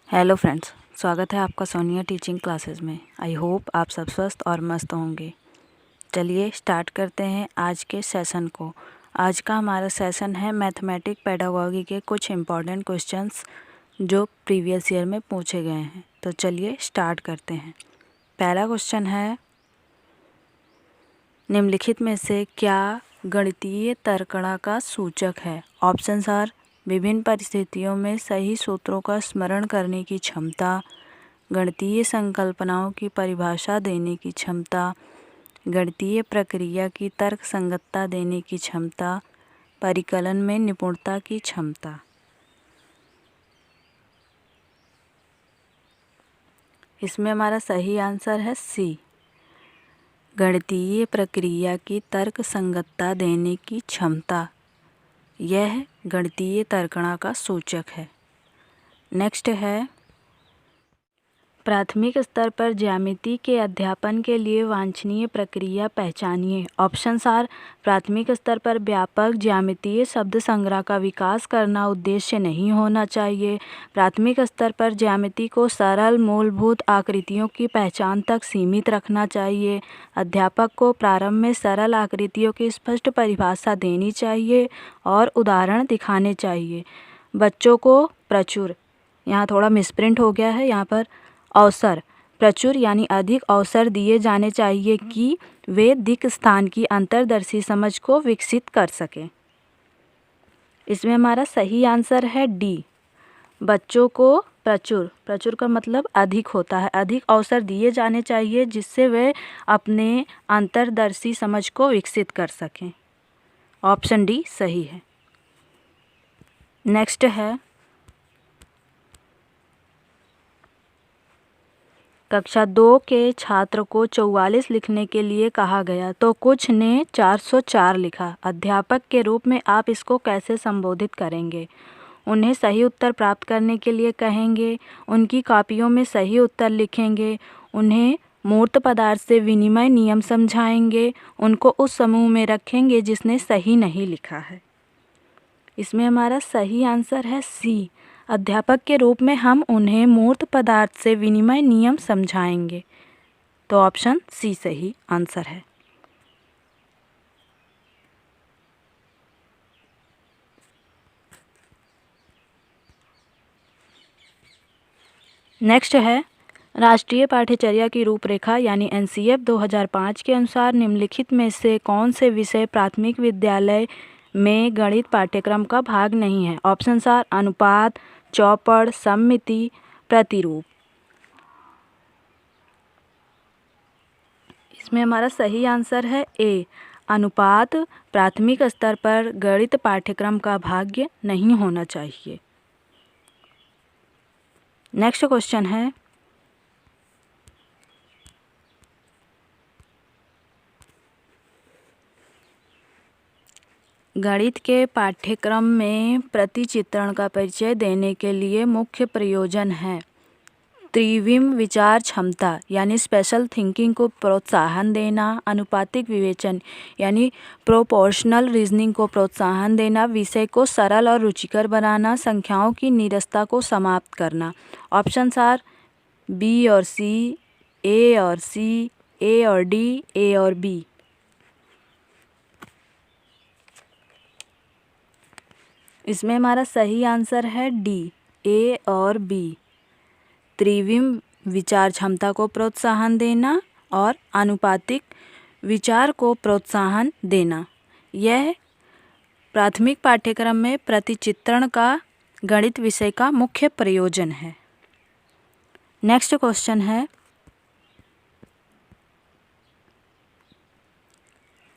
Hello friends, स्वागत है आपका सोनिया टीचिंग क्लासेस में। आई होप आप सब स्वस्थ और मस्त होंगे। चलिए स्टार्ट करते हैं आज के सेशन को। आज का हमारा सेशन है मैथमेटिक पेडागोगी के कुछ इम्पॉर्टेंट क्वेश्चंस जो प्रीवियस ईयर में पूछे गए हैं। तो चलिए स्टार्ट करते हैं। पहला क्वेश्चन है, निम्नलिखित में से क्या गणितीय तर्कणा का सूचक है? ऑप्शंस आर विभिन्न परिस्थितियों में सही सूत्रों का स्मरण करने की क्षमता, गणितीय संकल्पनाओं की परिभाषा देने की क्षमता, गणितीय प्रक्रिया की तर्क संगतता देने की क्षमता, परिकलन में निपुणता की क्षमता। इसमें हमारा सही आंसर है सी, गणितीय प्रक्रिया की तर्क संगतता देने की क्षमता। यह गणितीय तर्कणा का सूचक है। नेक्स्ट है, प्राथमिक स्तर पर ज्यामिति के अध्यापन के लिए वांछनीय प्रक्रिया पहचानिए। ऑप्शंस आर प्राथमिक स्तर पर व्यापक ज्यामितीय शब्द संग्रह का विकास करना उद्देश्य नहीं होना चाहिए। प्राथमिक स्तर पर ज्यामिति को सरल मूलभूत आकृतियों की पहचान तक सीमित रखना चाहिए। अध्यापक को प्रारंभ में सरल आकृतियों की स्पष्ट परिभाषा देनी चाहिए और उदाहरण दिखाने चाहिए। बच्चों को प्रचुर, यहाँ थोड़ा मिसप्रिंट हो गया है, यहाँ पर अवसर, प्रचुर यानी अधिक अवसर दिए जाने चाहिए कि वे दिक् स्थान की अंतर्दर्शी समझ को विकसित कर सकें। इसमें हमारा सही आंसर है डी, बच्चों को प्रचुर, प्रचुर का मतलब अधिक होता है, अधिक अवसर दिए जाने चाहिए जिससे वे अपने अंतर्दर्शी समझ को विकसित कर सकें। ऑप्शन डी सही है। नेक्स्ट है, कक्षा 2 के छात्र को 44 लिखने के लिए कहा गया तो कुछ ने 404 लिखा। अध्यापक के रूप में आप इसको कैसे संबोधित करेंगे? उन्हें सही उत्तर प्राप्त करने के लिए कहेंगे, उनकी कॉपियों में सही उत्तर लिखेंगे, उन्हें मूर्त पदार्थ से विनिमय नियम समझाएंगे, उनको उस समूह में रखेंगे जिसने सही नहीं लिखा है। इसमें हमारा सही आंसर है सी, अध्यापक के रूप में हम उन्हें मूर्त पदार्थ से विनिमय नियम समझाएंगे। तो ऑप्शन सी सही आंसर है। नेक्स्ट है, राष्ट्रीय पाठ्यचर्या की रूपरेखा यानी एनसीएफ 2005 के अनुसार निम्नलिखित में से कौन से विषय प्राथमिक विद्यालय में गणित पाठ्यक्रम का भाग नहीं है? ऑप्शंस आर अनुपात, चौपड़, सममिति, प्रतिरूप। इसमें हमारा सही आंसर है ए, अनुपात प्राथमिक स्तर पर गणित पाठ्यक्रम का भाग नहीं होना चाहिए। नेक्स्ट क्वेश्चन है, गणित के पाठ्यक्रम में प्रतिचित्रण का परिचय देने के लिए मुख्य प्रयोजन है त्रिविम विचार क्षमता यानी स्पेशल थिंकिंग को प्रोत्साहन देना, अनुपातिक विवेचन यानी प्रोपोर्शनल रीजनिंग को प्रोत्साहन देना, विषय को सरल और रुचिकर बनाना, संख्याओं की नीरसता को समाप्त करना। ऑप्शंस आर बी और सी, ए और सी, ए और डी, ए और बी। इसमें हमारा सही आंसर है डी, ए और बी, त्रिविम विचार क्षमता को प्रोत्साहन देना और अनुपातिक विचार को प्रोत्साहन देना। यह प्राथमिक पाठ्यक्रम में प्रतिचित्रण का गणित विषय का मुख्य प्रयोजन है। नेक्स्ट क्वेश्चन है,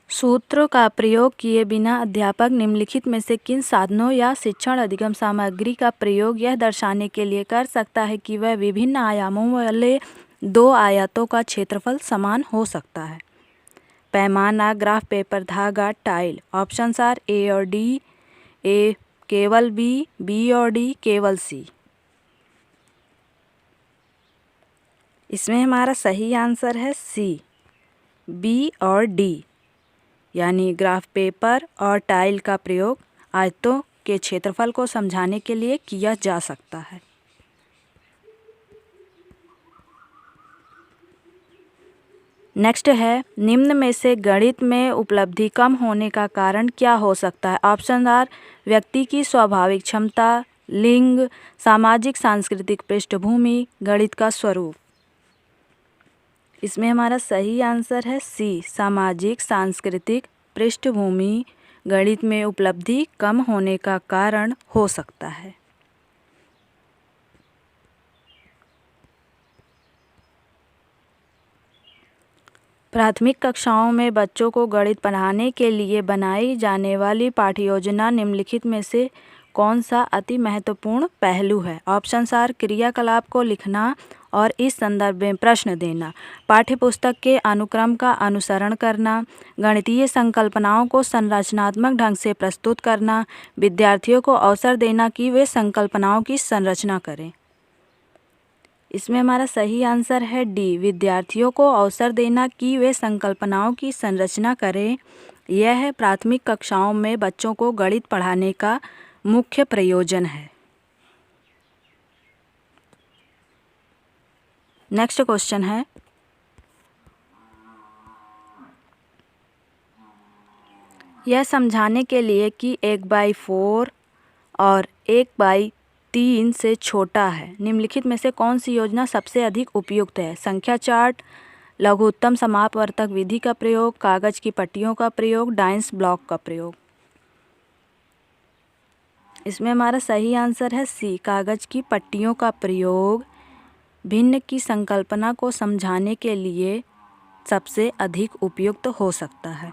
सूत्र का प्रयोग किए बिना अध्यापक निम्नलिखित में से किन साधनों या शिक्षण अधिगम सामग्री का प्रयोग यह दर्शाने के लिए कर सकता है कि वह विभिन्न आयामों वाले दो आयतों का क्षेत्रफल समान हो सकता है? पैमाना, ग्राफ पेपर, धागा, टाइल। ऑप्शंस आर ए और डी, ए केवल बी, बी और डी केवल सी। इसमें हमारा सही आंसर है सी, बी और डी, यानी ग्राफ पेपर और टाइल का प्रयोग आयतों के क्षेत्रफल को समझाने के लिए किया जा सकता है। नेक्स्ट है, निम्न में से गणित में उपलब्धि कम होने का कारण क्या हो सकता है? ऑप्शन आर, व्यक्ति की स्वाभाविक क्षमता, लिंग, सामाजिक सांस्कृतिक पृष्ठभूमि, गणित का स्वरूप। इसमें हमारा सही आंसर है सी, सामाजिक सांस्कृतिक पृष्ठभूमि गणित में उपलब्धि कम होने का कारण हो सकता है। प्राथमिक कक्षाओं में बच्चों को गणित पढ़ाने के लिए बनाई जाने वाली पाठ्य योजना निम्नलिखित में से कौन सा अति महत्वपूर्ण पहलू है? ऑप्शन आर, क्रियाकलाप को लिखना और इस संदर्भ में प्रश्न देना, पाठ्यपुस्तक के अनुक्रम का अनुसरण करना, गणितीय संकल्पनाओं को संरचनात्मक ढंग से प्रस्तुत करना, विद्यार्थियों को अवसर देना कि वे संकल्पनाओं की संरचना करें। इसमें हमारा सही आंसर है डी, विद्यार्थियों को अवसर देना कि वे संकल्पनाओं की संरचना करें। यह प्राथमिक कक्षाओं में बच्चों को गणित पढ़ाने का मुख्य प्रयोजन है। नेक्स्ट क्वेश्चन है, यह समझाने के लिए कि 1/4 और 1/3 से छोटा है, निम्नलिखित में से कौन सी योजना सबसे अधिक उपयुक्त है? संख्या चार्ट, लघुत्तम समापवर्तक विधि का प्रयोग, कागज की पट्टियों का प्रयोग, डाइस ब्लॉक का प्रयोग। इसमें हमारा सही आंसर है सी, कागज की पट्टियों का प्रयोग भिन्न की संकल्पना को समझाने के लिए सबसे अधिक उपयुक्त हो सकता है।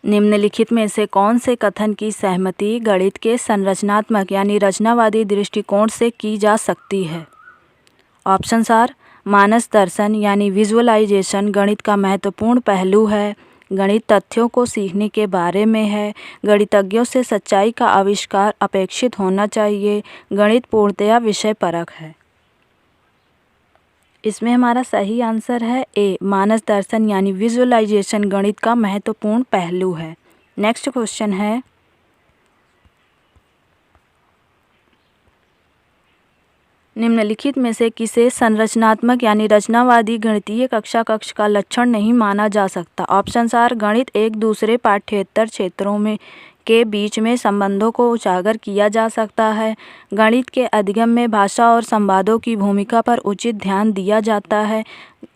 निम्नलिखित में से कौन से कथन की सहमति गणित के संरचनात्मक यानी रचनावादी दृष्टिकोण से की जा सकती है? ऑप्शन आर, मानस दर्शन यानी विजुअलाइजेशन गणित का महत्वपूर्ण पहलू है, गणित तथ्यों को सीखने के बारे में है, गणितज्ञों से सच्चाई का आविष्कार अपेक्षित होना चाहिए, गणित पूर्णतया विषय परक है। इसमें हमारा सही आंसर है ए, मानस दर्शन यानी विजुअलाइजेशन गणित का महत्वपूर्ण पहलू है। नेक्स्ट क्वेश्चन है, निम्नलिखित में से किसे संरचनात्मक यानी रचनावादी गणितीय कक्षा कक्ष का लक्षण नहीं माना जा सकता? ऑप्शन आर, गणित एक दूसरे पाठ्येतर क्षेत्रों में के बीच में संबंधों को उजागर किया जा सकता है, गणित के अधिगम में भाषा और संवादों की भूमिका पर उचित ध्यान दिया जाता है,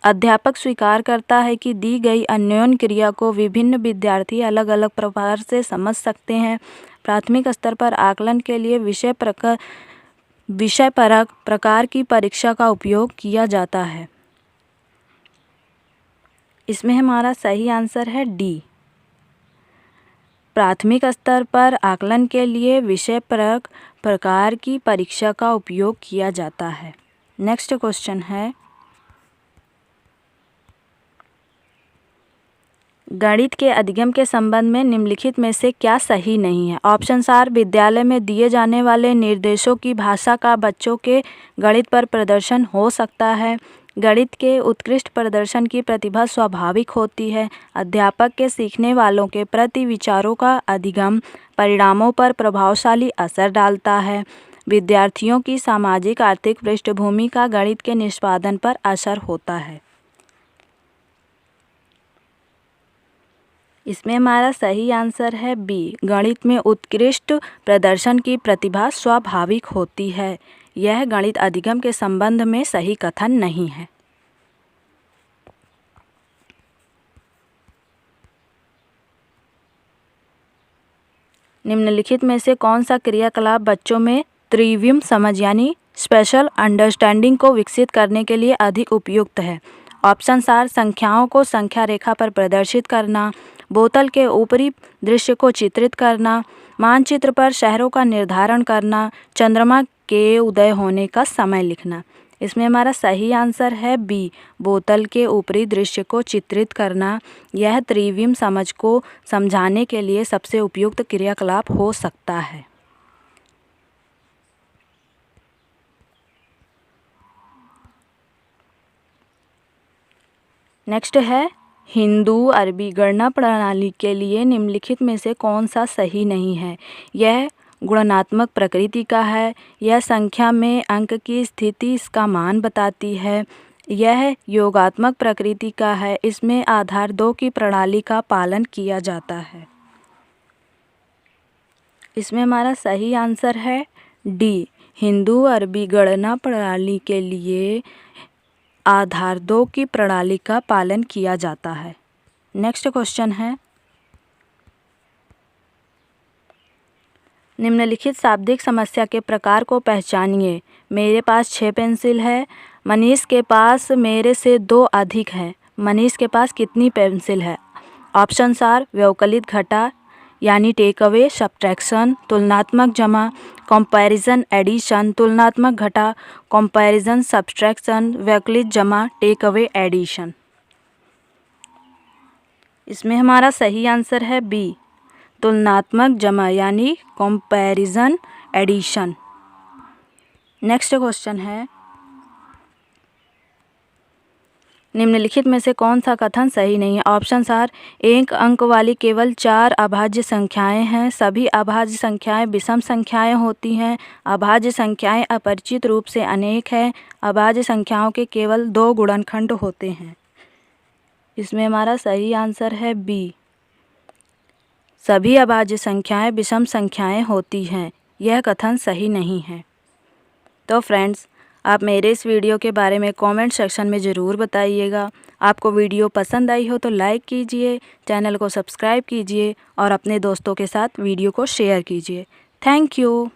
अध्यापक स्वीकार करता है कि दी गई अन्योन्य क्रिया को विभिन्न विद्यार्थी अलग अलग प्रकार से समझ सकते हैं, प्राथमिक स्तर पर आकलन के लिए विषय परक प्रकार की परीक्षा का उपयोग किया जाता है। इसमें हमारा सही आंसर है डी, प्राथमिक स्तर पर आकलन के लिए विषय परक प्रकार की परीक्षा का उपयोग किया जाता है। नेक्स्ट क्वेश्चन है, गणित के अधिगम के संबंध में निम्नलिखित में से क्या सही नहीं है? ऑप्शन आर, विद्यालय में दिए जाने वाले निर्देशों की भाषा का बच्चों के गणित पर प्रदर्शन हो सकता है, गणित के उत्कृष्ट प्रदर्शन की प्रतिभा स्वाभाविक होती है, अध्यापक के सीखने वालों के प्रति विचारों का अधिगम परिणामों पर प्रभावशाली असर डालता है, विद्यार्थियों की सामाजिक आर्थिक पृष्ठभूमि का गणित के निष्पादन पर असर होता है। इसमें हमारा सही आंसर है बी, गणित में उत्कृष्ट प्रदर्शन की प्रतिभा स्वाभाविक होती है। यह गणित अधिगम के संबंध में सही कथन नहीं है। निम्नलिखित में से कौन सा क्रियाकलाप बच्चों में त्रिविम समझ यानी स्पेशल अंडरस्टैंडिंग को विकसित करने के लिए अधिक उपयुक्त है? ऑप्शन आर, संख्याओं को संख्या रेखा पर प्रदर्शित करना, बोतल के ऊपरी दृश्य को चित्रित करना, मानचित्र पर शहरों का निर्धारण करना, चंद्रमा के उदय होने का समय लिखना। इसमें हमारा सही आंसर है बी, बोतल के ऊपरी दृश्य को चित्रित करना। यह त्रिविम समझ को समझाने के लिए सबसे उपयुक्त क्रियाकलाप हो सकता है। नेक्स्ट है, हिंदू अरबी गणना प्रणाली के लिए निम्नलिखित में से कौन सा सही नहीं है? यह गुणनात्मक प्रकृति का है। यह संख्या में अंक की स्थिति इसका मान बताती है। यह योगात्मक प्रकृति का है। इसमें आधार 2 की प्रणाली का पालन किया जाता है। इसमें हमारा सही आंसर है डी, हिंदू अरबी गणना प्रणाली के लिए आधार 2 की प्रणाली का पालन किया जाता है। नेक्स्ट क्वेश्चन है, निम्नलिखित शाब्दिक समस्या के प्रकार को पहचानिए। मेरे पास 6 पेंसिल है। मनीष के पास मेरे से 2 अधिक है। मनीष के पास कितनी पेंसिल है? ऑप्शंस आर व्यवकलित घटा यानी टेक अवे सब्ट्रैक्शन, तुलनात्मक जमा, कंपैरिजन एडिशन, तुलनात्मक घटा, कंपैरिजन सब्ट्रैक्शन, व्यवकलित जमा, टेक अवे एडिशन। इसमें हमारा सही आंसर है बी, तुलनात्मक जमा यानी कंपैरिजन एडिशन। नेक्स्ट क्वेश्चन है, निम्नलिखित में से कौन सा कथन सही नहीं है? ऑप्शंस आर एक अंक वाली केवल 4 अभाज्य संख्याएं हैं। सभी अभाज्य संख्याएं विषम संख्याएं होती हैं। अभाज्य संख्याएं अपरिचित रूप से अनेक हैं। अभाज्य संख्याओं के केवल 2 गुणनखंड होते हैं। इसमें हमारा सही आंसर है बी, सभी अभाज्य संख्याएं विषम संख्याएं होती हैं। यह कथन सही नहीं है। तो फ्रेंड्स, आप मेरे इस वीडियो के बारे में कमेंट सेक्शन में ज़रूर बताइएगा। आपको वीडियो पसंद आई हो तो लाइक कीजिए, चैनल को सब्सक्राइब कीजिए और अपने दोस्तों के साथ वीडियो को शेयर कीजिए। Thank you.